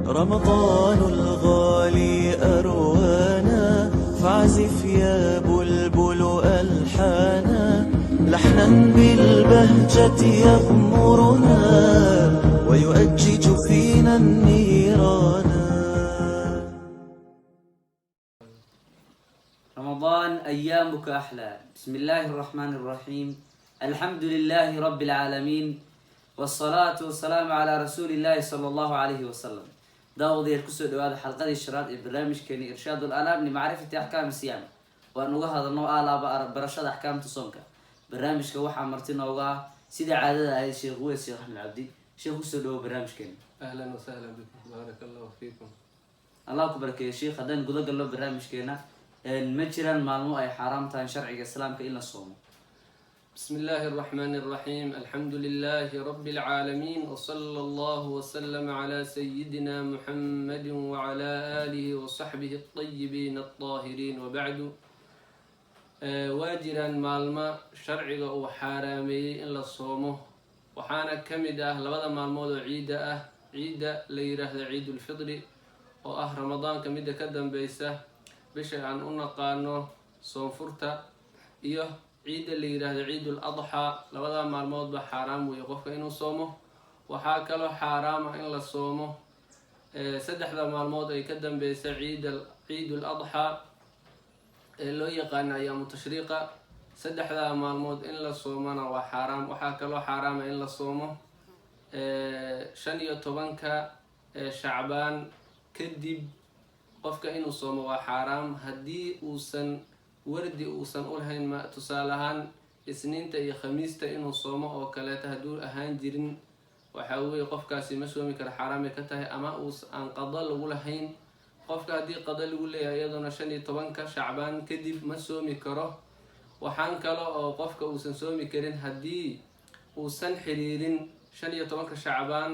رمضان الغالي أروانا فاعزف يا بلبل ألحانا لحنا بالبهجة يغمرنا ويؤجج فينا النيران. رمضان أيامك أحلى. بسم الله الرحمن الرحيم. الحمد لله رب العالمين والصلاة والسلام على رسول الله صلى الله عليه وسلم. داود يركسو دواد حلقة الشراط برنامج كني إرشاد الآلام لمعرفة أحكام الصيام وأنه هذا النوع آلاب برشاد أحكام تصومك. برنامج كوحة مرتين أوغا سيدة عادة هاي الشيخ هو الشيخ أحمد عبدي شيخ وسدو برنامج كني. أهلا وسهلا بكم بارك الله فيكم. الله أكبرك يا شيخ. هذا نقول له برنامج كنا المجرى معلومة أي حرام تان شرع الإسلام كإلا الصوم. بسم الله الرحمن الرحيم. الحمد لله رب العالمين وصلى الله وسلم على سيدنا محمد وعلى آله وصحبه الطيبين الطاهرين وبعد. واجرا معلومة شرعي وحرامي إلا الصوم وحانا كمده لبدا معلومات عيدة ليره عيد الفطر رمضان كمده كدن بيسه بشي عن نقانو صنفرتا iyo ciida la yiraahdo ciidul adha labada maalmood ba xaraam weey qofka inuu soomo. waxaa kale xaraam ah in la soomo saddexda maalmood ay ka dambeeyay ciidul adha loo yaqaan ayaamu tashriiqa. saddexda maalmood in la soomana waa xaraam. waxaa kale xaraam ah in la soomo 15ka shacbaan kadib qofka inuu soomo waa xaraam haddii uusan wardi uusan u lahayn tusaalahaan isniinta iyo khamiista inuu soomo oo kaleeta hadduu ahaan jirin waxaa weeye qofkaasi ma soomi kara, xaraamay ka tahay. ama aan qado lagu lahayn qofka haddii qado lagu leeyahay iyaduna 15ka shacbaan kadib ma soomi karo. waxaan kale oo qofka uusan soomi karin haddii uusan xiriirin 15ka shacbaan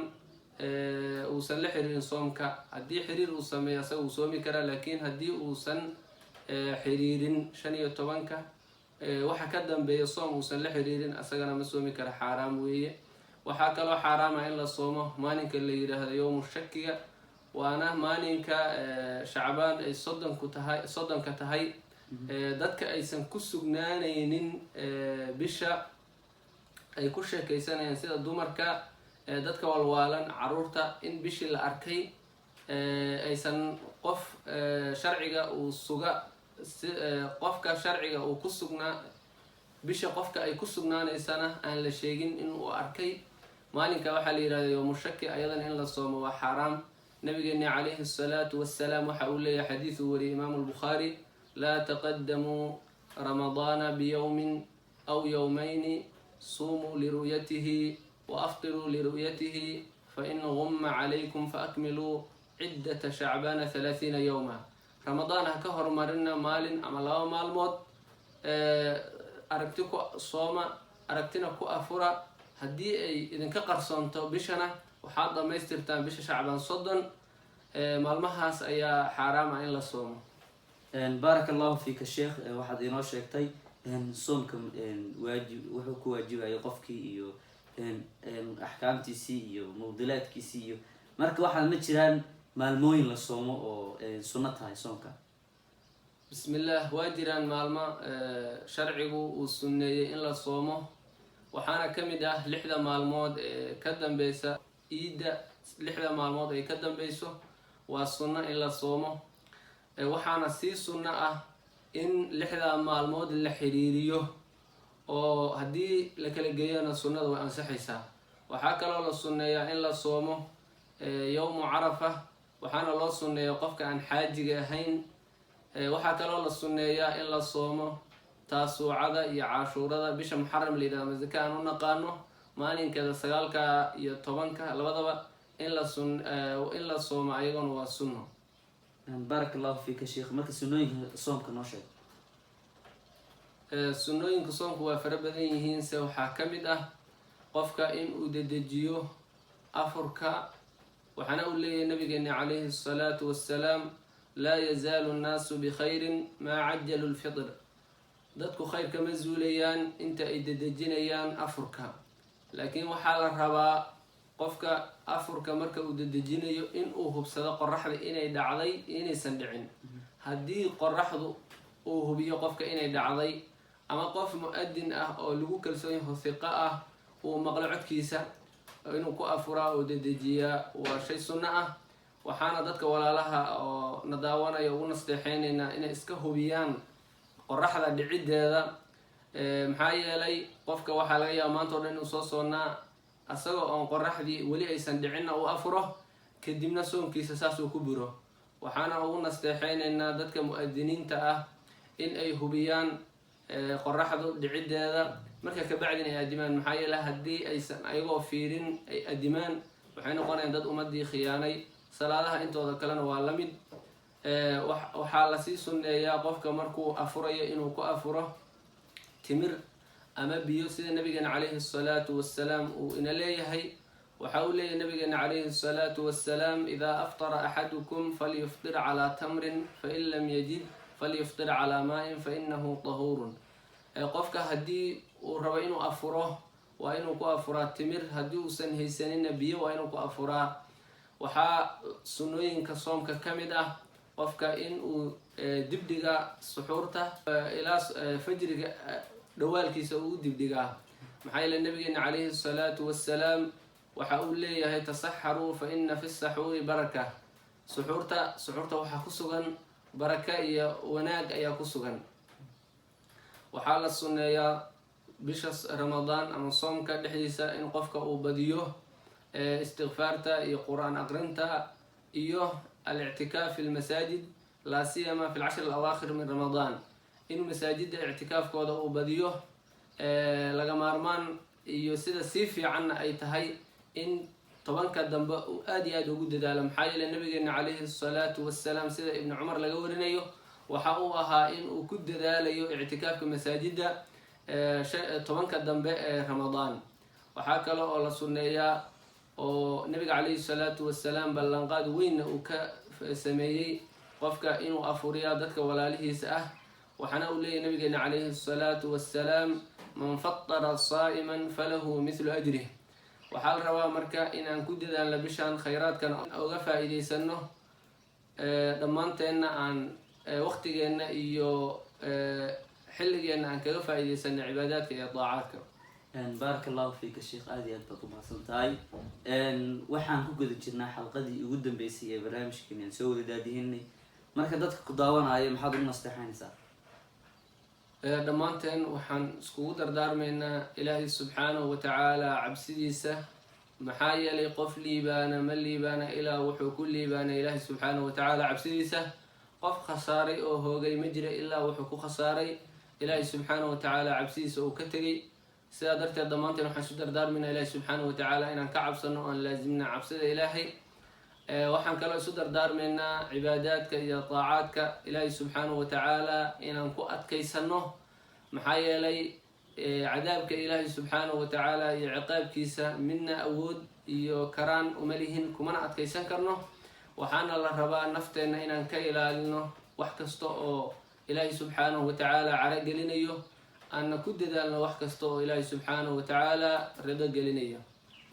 uusan la xiriirin soomka. haddii xiriir uu sameeyo asaga uu soomi karaa, laakiin haddii uusan xiriirin 15ka waxa ka dambeeya soom uusan la xiriirin asagana ma soomi kara, xaraam weeye. waxaa kaloo xaraam ah in la soomo maalinka la yiraahdo yawmu shakiga, waana maalinka shacbaan ay soddonka tahay dadka aysan ku sugnaanaynin bisha ay ku sheekaysanayaan sida dumarka, dadka walwaalan, caruurta in bishii la arkay aysan qof sharciga uu suga qofka sharciga uu ku sugnaa bisha qofka ay ku sugnaanaysana aan la sheegin inuu arkay. maalinka waxaa la yiraahdaa yawmu shaki, ayadana in la soomo waa xaraam. nabigeena calayhi salaatu wassalaam waxa uu leeyahay xadiis uu wariyay imaamu al-Bukhari: laa taqaddamuu ramadaana biyawmin aw yawmayni suumuu liru'yatihi wa aftiruu liru'yatihi fa in ghumma calaykum fa akmiluu ciddata shacbaana 30 yawma. ramadaan ha ka hormarina maalin ama laba maalmood, aragti ku sooma, aragtina ku afura. haddii ay idinka qarsoonto bishana waxaad dhammaystirtaan bisha shacbaan 30. maalmahaas ayaa xaraam ah in la soomo. بارك الله فيك الشيخ. واحد إنه شيختي صومك واجب وحكوا واجب يقفك إيو أحكام تيسيو موضلات كيسيو مرك واحد متشران مالموين للصوم أو سنتها صومك. بسم الله. واجرا مالما شرعه والسنة إن لا صومه. وحنا كمده لحظة مالمود كدم بيسا إيدا لحظة مالمود كدم بيسو والسنة إن لا صومه. waxaana sii sunno ah in 6 maalmood la xiriiriyo oo haddii la kala geeyana sunnada way ansaxaysaa. waxaa kaloo la sunneeyaa in la soomo yawmu carafa, waxaana loo sunneeyaa qofka aan xaajiga ahayn. waxaa kaloo la sunneeyaa in la soomo taasuucada iyo cashuurada bisha muxaram la yidhahdo masaka aan u naqaano maalinkeeda 9ka iyo 10ka labadaba in la soomo ayaguna waa sunno. بارك الله فيك يا شيخ. مركز سنوين صومك نوشي. سنوين كصومك وفربدين يهين سو حاكمد قفك إن أددجيو أفركا. وحنا أقول لي النبي عليه الصلاة والسلام: لا يزال الناس بخير ما عجلوا الفطر. dadku khayrka ma zuulayaan inta ay dadajinayaan afurka, laakiin waxaa la rabaa qofka afurka marka uu dedejinayo in uu hubsado qoraxda inay dhacday inaysan dhicin. haddii qoraxdu uu hubiyo qofka inay dhacday ama qof mu-adin ah oo lagu kalsoon yahay hiqo ah uu maqlo codkiisa inuu ku afuraa oo dedejiyaa waa shay sunno ah. waxaana dadka walaalaha oo na daawanaya ugu nasteexeynaynaa inay iska hubiyaan qoraxda dhiciddeeda. maxaa yeelay qofka waxaa laga yaaba maanta o dhan inuu soo soonnaa asagoo oon qoraxdii weli aysan dhicinna uu afuro kadibna soonkiisa saas uu ku buro. waxaana ugu nasteexeynaynaa dadka mu-adiniinta ah in ay hubiyaan qoraxdu dhiciddeeda marka kabacdin ay adimaan. maxaa yeele haddii aysan ayagoo fiirin ay adimaan waxay noqonayaan dad ummadii khiyaanay. salaadaha intooda kalena waa la mid. waxaa lasii sunneeyaa qofka markuu afurayo inuu ku afuro timir ama biyo sida nabigeena calayhi salaatu wassalaam uu ina leeyahay. waxa uu leeyahay nabigeena calayhi salaatu wassalaam idaa aftara axadukum falyuftir calaa tamrin fain lam yajid falyuftir calaa maa-in fainahu tahuurun. qofka haddii uu rabo inuu afuro waa inuu ku afuraa timir, haddii uusan haysanina biyo waa inuu ku afuraa. waxaa sunnooyinka soomka ka mid ah qofka in uu dibdhiga suxuurta ilaa fajriga dhawaalkiisa uu dibdhigaa. maxaa yeele nabigeena calayhi salaatu wassalaam waxa uu leeyahay tasaxaruu fa ina fi saxuuri baraka. suxuurta waxaa ku sugan baraka iyo wanaag ayaa ku sugan. waxaa la sunneeyaa bisha ramadaan ama soomka dhexdiisa in qofka uu badiyo istikfaarta iyo qur-aan aqrinta iyo alictikaaf fi lmasaajid laa siyama fi lcashri alawaakhir min ramadaan. inuu masaajidda ictikaafkooda uu badiyo laga maarmaan iyo sida sii fiicanna ay tahay in tobanka dambe uu aada iyo aada ugu dadaalo. maxaa yeele nabigeena calayhi salaatu wassalaam sida ibni cumar laga warinayo waxa uu ahaa in uu ku dadaalayo ictikaafka masaajidda tobanka dambe ee ramadaan. waxaa kale oo la sunneeyaa oo nabiga calayhi salaatu wassalaam ballanqaad weynna uu ka sameeyey qofka inuu afuriyaa dadka walaalihiisa ah. waxaana uu leeyahy nabigeena calayhi salaatu wassalaam man fatara saa'iman falahu mithlu ajrih. waxaa la rabaa marka inaan ku dadaalno bishaan khayraadkana uga faa-iideysano dhammaanteenna aan waqtigeenna iyo xilligeenna aan kaga faa-iideysano cibaadaadka iyo daacaadka. baaraka allahu fiika sheekh, aada iyo aad baad umahadsan tahay. waxaan ku guda jirnaa xalqadii ugu dambeysay ee barnaamijkeeni aan soo wada daadihinay. marka dadka ku daawanayo maxaad ugu nasteexaynaysaa? dhammaanteen waxaan iskugu dardaarmaynaa ilaahay subxaanahu watacaala cabsidiisa. maxaa yeelay qof liibaana ma liibaana ilaa wuxuu ku liibaanay ilaahay subxaanahu watacaala cabsidiisa. qof khasaaray oo hoogay ma jira ilaa wuxuu ku khasaaray ilaahay subxaanahu watacaala cabsidiisa uu ka tegay. sidaa darteed dhammaanteen waxaan isu dardaarmaynaa ilaahay subxaanahu watacaala inaan ka cabsano oan laasimna cabsida ilaahay. waxaan kaloo isu dardaarmaynaa cibaadaadka iyo daacaadka ilaahay subxaanahu watacaala inaan ku adkaysano. maxaa yeelay cadaabka ilaahay subxaanahu watacaala iyo ciqaabkiisa midna awood iyo karaan uma lihin, kumana adkaysan karno. waxaana la rabaa nafteenna inaan ka ilaalino wax kasta oo ilaahay subxaanahu watacaala caro gelinayo, aanna ku dadaalno wax kasta oo ilaahay subxaanahu watacaala rido gelinayo.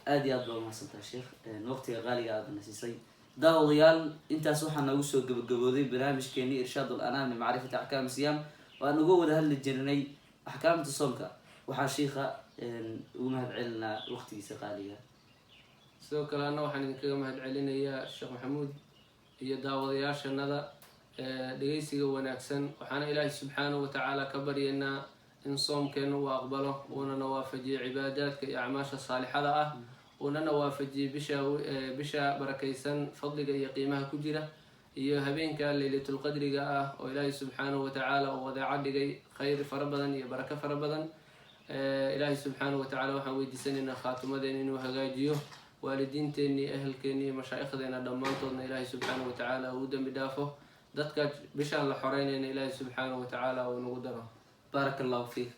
aada iyo aad baa umahadsantaha sheekh, waqtiga qaaliga aada na siisay. daawadayaal intaas waxaa noogu soo gabagabooday barnaamijkeeni irshaad ulanaam limacrifati axkaam siyaam. waan uga wada hadli jirnay axkaamta soomka. waxaa shiikha ugu mahad celinaa waqtigiisa qaaliga. sidoo kale anna waxaan idinkaga mahad celinayaa sheekh maxamuud iyo daawadayaashanada dhegeysiga wanaagsan. waxaana ilaahay subxaanahu watacaala ka baryaynaa in soomkeena uu aqbalo, uunana waafajiyo cibaadaadka iyo acmaasha saalixada ah, uunana waafajiyo bisha barakaysan fadliga iyo qiimaha ku jira, iyo habeenka laylatulqadriga ah oo ilaahay subxaanahu watacaala uu wadeeco dhigay khayr fara badan iyo barako fara badan. ilaahay subxaanahu watacaala waxaan weydiisanaynaa khaatimadeena inuu hagaajiyo, waalidiinteenni ehelkeenni iyo mashaa'ikhdeena dhammaantoodna ilaahay subxaanahu watacaala uu dembi dhaafo. dadka bishaan la xoreynayna ilaahay subxaanahu watacaala uu nagu daro. baaraka allahu fiik.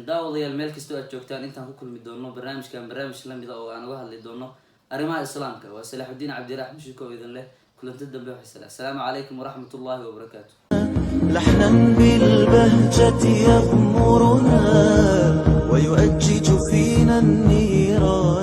daawadayaal meel kastoo aad joogtaan intaan ku kulmi doono barnaamijkan barnaamij lamid a oo aan uga hadli doono arrimaha islaamka. waa salaaxudiin cabdiraxmaan shiko idin leh kulanti dambe waxay asalaamu calaykum waraxmat ullahi wabarakaatu. لحنا بالبهجة يغمرنا ويؤجج فينا النيران